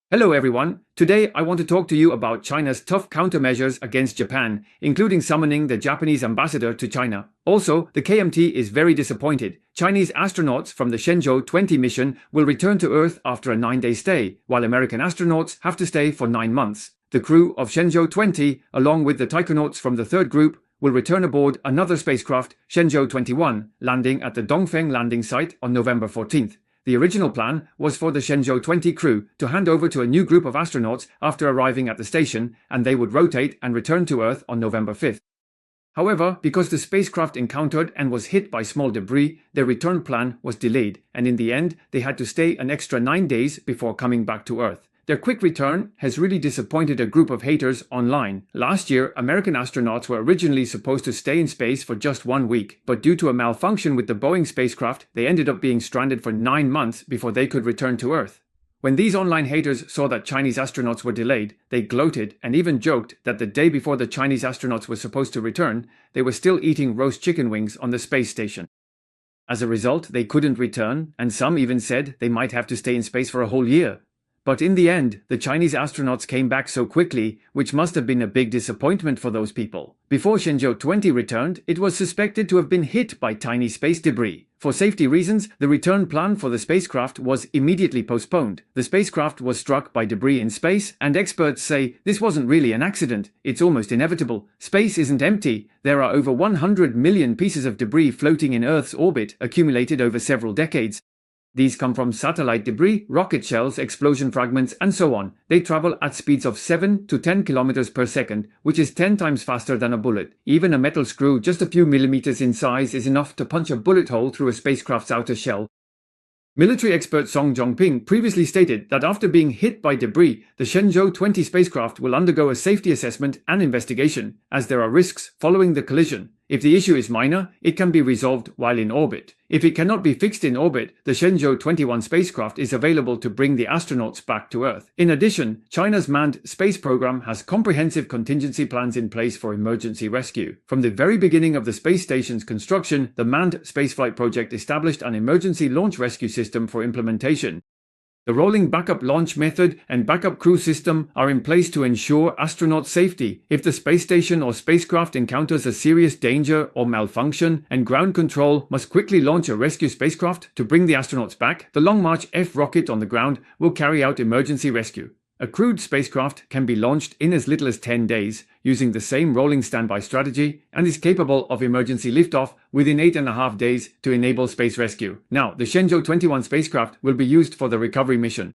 Hello everyone, today I want to talk to you about China's tough countermeasures against Japan, including summoning the Japanese ambassador to China. Also, the KMT is very disappointed. Chinese astronauts from the Shenzhou 20 mission will return to Earth after a 9-day stay, while American astronauts have to stay for 9 months. The crew of Shenzhou 20, along with the taikonauts from the third group, will return aboard another spacecraft, Shenzhou 21, landing at the Dongfeng landing site on November 14th. The original plan was for the Shenzhou 20 crew to hand over to a new group of astronauts after arriving at the station, and they would rotate and return to Earth on November 5th. However, because the spacecraft encountered and was hit by small debris, their return plan was delayed, and in the end, they had to stay an extra 9 days before coming back to Earth. Their quick return has really disappointed a group of haters online. Last year, American astronauts were originally supposed to stay in space for just 1 week, but due to a malfunction with the Boeing spacecraft, they ended up being stranded for 9 months before they could return to Earth. When these online haters saw that Chinese astronauts were delayed, they gloated and even joked that the day before the Chinese astronauts were supposed to return, they were still eating roast chicken wings on the space station. As a result, they couldn't return, and some even said they might have to stay in space for a whole year. But in the end, the Chinese astronauts came back so quickly, which must have been a big disappointment for those people. Before Shenzhou 20 returned, it was suspected to have been hit by tiny space debris. For safety reasons, the return plan for the spacecraft was immediately postponed. The spacecraft was struck by debris in space, and experts say this wasn't really an accident. It's almost inevitable. Space isn't empty. There are over 100 million pieces of debris floating in Earth's orbit, accumulated over several decades. These come from satellite debris, rocket shells, explosion fragments, and so on. They travel at speeds of 7 to 10 kilometers per second, which is 10 times faster than a bullet. Even a metal screw just a few millimeters in size is enough to punch a bullet hole through a spacecraft's outer shell. Military expert Song Jongping previously stated that after being hit by debris, the Shenzhou 20 spacecraft will undergo a safety assessment and investigation, as there are risks following the collision. If the issue is minor, it can be resolved while in orbit. If it cannot be fixed in orbit, the Shenzhou 21 spacecraft is available to bring the astronauts back to Earth. In addition, China's manned space program has comprehensive contingency plans in place for emergency rescue. From the very beginning of the space station's construction, the manned spaceflight project established an emergency launch rescue system for implementation. The rolling backup launch method and backup crew system are in place to ensure astronaut safety. If the space station or spacecraft encounters a serious danger or malfunction, and ground control must quickly launch a rescue spacecraft to bring the astronauts back, the Long March F rocket on the ground will carry out emergency rescue. A crewed spacecraft can be launched in as little as 10 days, using the same rolling standby strategy, and is capable of emergency liftoff within 8.5 days to enable space rescue. Now, the Shenzhou 21 spacecraft will be used for the recovery mission.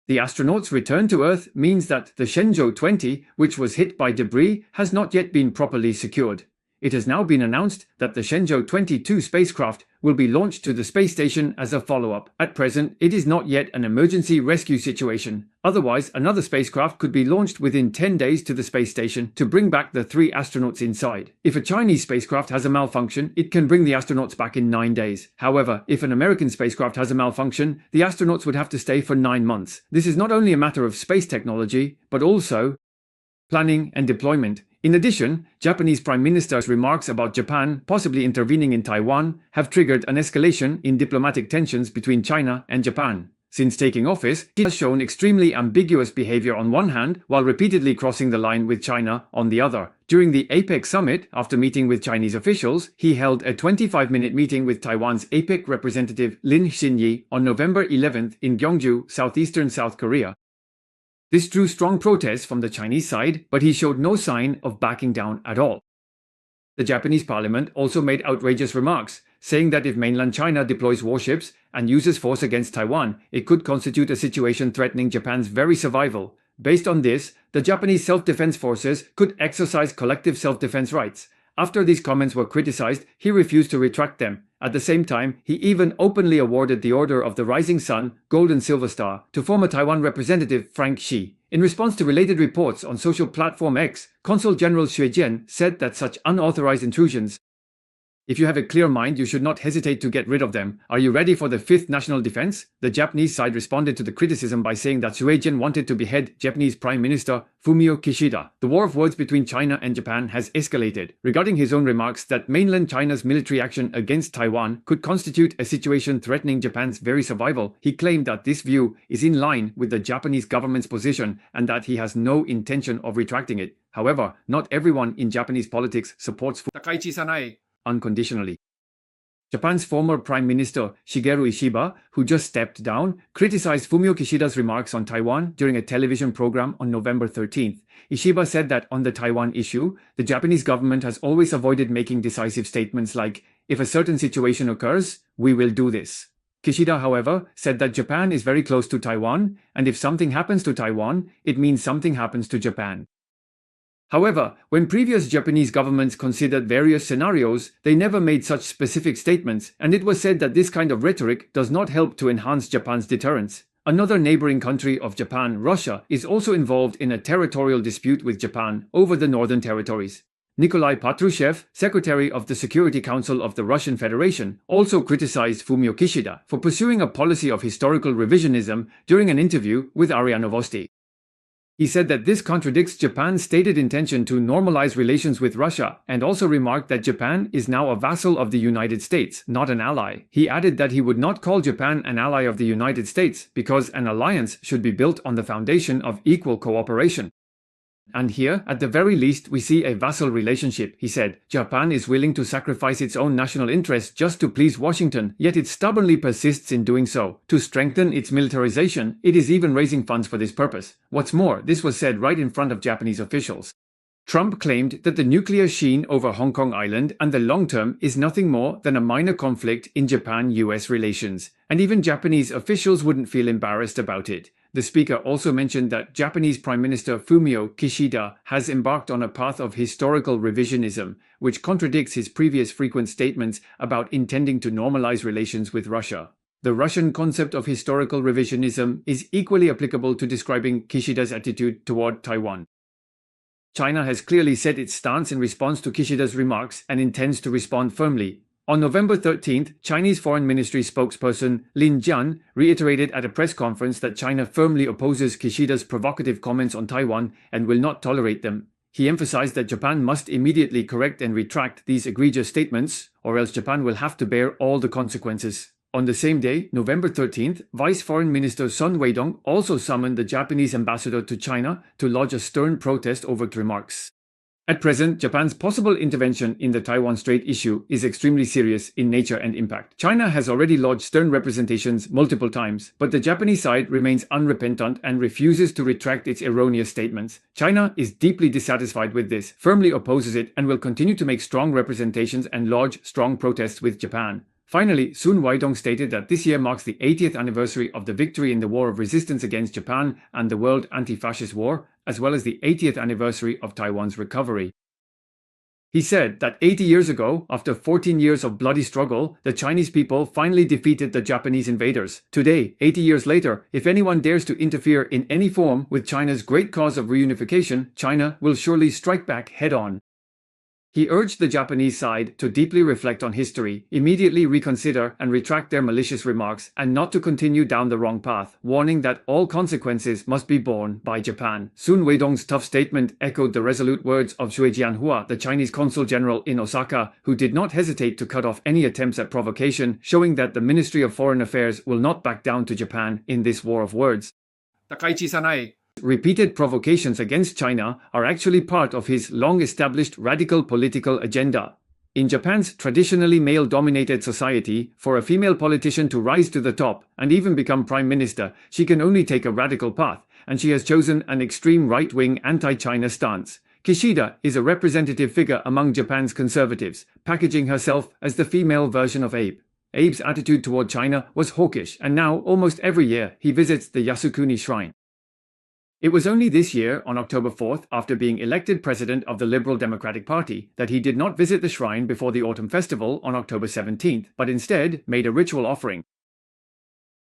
The astronauts' return to Earth means that the Shenzhou 20, which was hit by debris, has not yet been properly secured. It has now been announced that the Shenzhou 22 spacecraft will be launched to the space station as a follow-up. At present, it is not yet an emergency rescue situation. Otherwise, another spacecraft could be launched within 10 days to the space station to bring back the 3 astronauts inside. If a Chinese spacecraft has a malfunction, it can bring the astronauts back in 9 days. However, if an American spacecraft has a malfunction, the astronauts would have to stay for 9 months. This is not only a matter of space technology, but also planning and deployment. In addition, Japanese Prime Minister's remarks about Japan possibly intervening in Taiwan have triggered an escalation in diplomatic tensions between China and Japan. Since taking office, he has shown extremely ambiguous behavior on one hand, while repeatedly crossing the line with China on the other. During the APEC summit, after meeting with Chinese officials, he held a 25-minute meeting with Taiwan's APEC representative Lin Xinyi on November 11th in Gyeongju, southeastern South Korea. This drew strong protests from the Chinese side, but he showed no sign of backing down at all. The Japanese parliament also made outrageous remarks, saying that if mainland China deploys warships and uses force against Taiwan, it could constitute a situation threatening Japan's very survival. Based on this, the Japanese self-defense forces could exercise collective self-defense rights. After these comments were criticized, he refused to retract them. At the same time, he even openly awarded the Order of the Rising Sun, Gold and Silver Star, to former Taiwan representative Frank Xi. In response to related reports on social platform X, Consul General Xue Jian said that such unauthorized intrusions If you have a clear mind, you should not hesitate to get rid of them. Are you ready for the fifth national defense? The Japanese side responded to the criticism by saying that Suejian wanted to behead Japanese Prime Minister Fumio Kishida. The war of words between China and Japan has escalated. Regarding his own remarks that mainland China's military action against Taiwan could constitute a situation threatening Japan's very survival, he claimed that this view is in line with the Japanese government's position and that he has no intention of retracting it. However, not everyone in Japanese politics supports Takaichi Sanae unconditionally. Japan's former Prime Minister Shigeru Ishiba, who just stepped down, criticized Fumio Kishida's remarks on Taiwan during a television program on November 13th. Ishiba said that on the Taiwan issue, the Japanese government has always avoided making decisive statements like, "If a certain situation occurs, we will do this." Kishida, however, said that Japan is very close to Taiwan, and if something happens to Taiwan, it means something happens to Japan. However, when previous Japanese governments considered various scenarios, they never made such specific statements, and it was said that this kind of rhetoric does not help to enhance Japan's deterrence. Another neighboring country of Japan, Russia, is also involved in a territorial dispute with Japan over the northern territories. Nikolai Patrushev, Secretary of the Security Council of the Russian Federation, also criticized Fumio Kishida for pursuing a policy of historical revisionism during an interview with RIA Novosti. He said that this contradicts Japan's stated intention to normalize relations with Russia, and also remarked that Japan is now a vassal of the United States, not an ally. He added that he would not call Japan an ally of the United States because an alliance should be built on the foundation of equal cooperation. And here, at the very least, we see a vassal relationship, he said. Japan is willing to sacrifice its own national interests just to please Washington, yet it stubbornly persists in doing so. To strengthen its militarization, it is even raising funds for this purpose. What's more, this was said right in front of Japanese officials. Trump claimed that the nuclear sheen over Hong Kong Island and the long term is nothing more than a minor conflict in Japan-US relations, and even Japanese officials wouldn't feel embarrassed about it. The speaker also mentioned that Japanese Prime Minister Fumio Kishida has embarked on a path of historical revisionism, which contradicts his previous frequent statements about intending to normalize relations with Russia. The Russian concept of historical revisionism is equally applicable to describing Kishida's attitude toward Taiwan. China has clearly set its stance in response to Kishida's remarks and intends to respond firmly. On November 13th, Chinese Foreign Ministry spokesperson Lin Jian reiterated at a press conference that China firmly opposes Kishida's provocative comments on Taiwan and will not tolerate them. He emphasized that Japan must immediately correct and retract these egregious statements, or else Japan will have to bear all the consequences. On the same day, November 13th, Vice Foreign Minister Sun Weidong also summoned the Japanese ambassador to China to lodge a stern protest over the remarks. At present, Japan's possible intervention in the Taiwan Strait issue is extremely serious in nature and impact. China has already lodged stern representations multiple times, but the Japanese side remains unrepentant and refuses to retract its erroneous statements. China is deeply dissatisfied with this, firmly opposes it, and will continue to make strong representations and lodge strong protests with Japan. Finally, Sun Weidong stated that this year marks the 80th anniversary of the victory in the War of Resistance against Japan and the World Anti-Fascist War, as well as the 80th anniversary of Taiwan's recovery. He said that 80 years ago, after 14 years of bloody struggle, the Chinese people finally defeated the Japanese invaders. Today, 80 years later, if anyone dares to interfere in any form with China's great cause of reunification, China will surely strike back head-on. He urged the Japanese side to deeply reflect on history, immediately reconsider and retract their malicious remarks, and not to continue down the wrong path, warning that all consequences must be borne by Japan. Sun Weidong's tough statement echoed the resolute words of Xue Jianhua, the Chinese consul general in Osaka, who did not hesitate to cut off any attempts at provocation, showing that the Ministry of Foreign Affairs will not back down to Japan in this war of words. Takaichi Sanae. Repeated provocations against China are actually part of his long-established radical political agenda. In Japan's traditionally male-dominated society, for a female politician to rise to the top and even become prime minister, she can only take a radical path, and she has chosen an extreme right-wing anti-China stance. Kishida is a representative figure among Japan's conservatives, packaging herself as the female version of Abe. Abe's attitude toward China was hawkish, and now, almost every year, he visits the Yasukuni Shrine. It was only this year, on October 4th, after being elected president of the Liberal Democratic Party, that he did not visit the shrine before the Autumn Festival on October 17th, but instead made a ritual offering.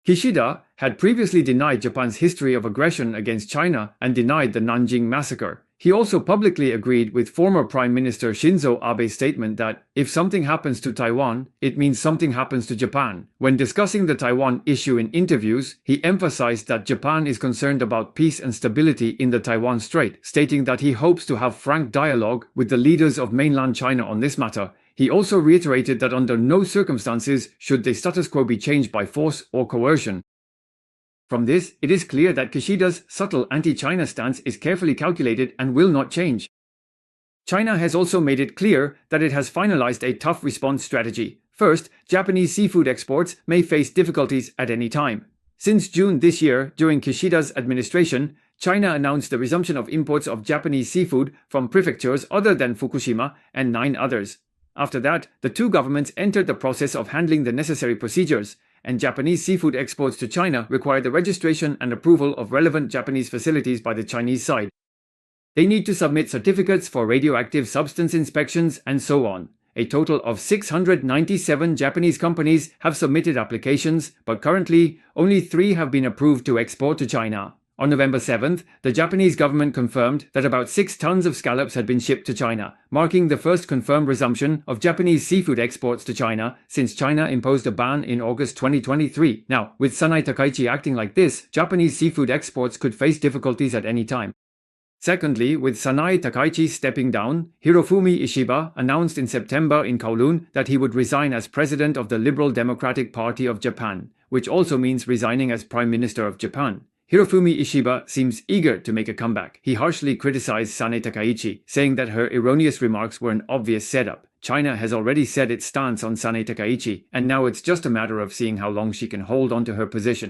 Kishida had previously denied Japan's history of aggression against China and denied the Nanjing massacre. He also publicly agreed with former Prime Minister Shinzo Abe's statement that if something happens to Taiwan, it means something happens to Japan. When discussing the Taiwan issue in interviews, he emphasized that Japan is concerned about peace and stability in the Taiwan Strait, stating that he hopes to have frank dialogue with the leaders of mainland China on this matter. He also reiterated that under no circumstances should the status quo be changed by force or coercion. From this, it is clear that Kishida's subtle anti-China stance is carefully calculated and will not change. China has also made it clear that it has finalized a tough response strategy. First, Japanese seafood exports may face difficulties at any time. Since June this year, during Kishida's administration, China announced the resumption of imports of Japanese seafood from prefectures other than Fukushima and 9 others. After that, the two governments entered the process of handling the necessary procedures, and Japanese seafood exports to China require the registration and approval of relevant Japanese facilities by the Chinese side. They need to submit certificates for radioactive substance inspections and so on. A total of 697 Japanese companies have submitted applications, but currently, only 3 have been approved to export to China. On November 7th, the Japanese government confirmed that about 6 tons of scallops had been shipped to China, marking the first confirmed resumption of Japanese seafood exports to China since China imposed a ban in August 2023. Now, with Sanai Takaichi acting like this, Japanese seafood exports could face difficulties at any time. Secondly, with Sanai Takaichi stepping down, Hirofumi Ishiba announced in September in Kowloon that he would resign as president of the Liberal Democratic Party of Japan, which also means resigning as Prime Minister of Japan. Hirofumi Ishiba seems eager to make a comeback. He harshly criticized Sanai Takaichi, saying that her erroneous remarks were an obvious setup. China has already set its stance on Sanai Takaichi, and now it's just a matter of seeing how long she can hold on to her position.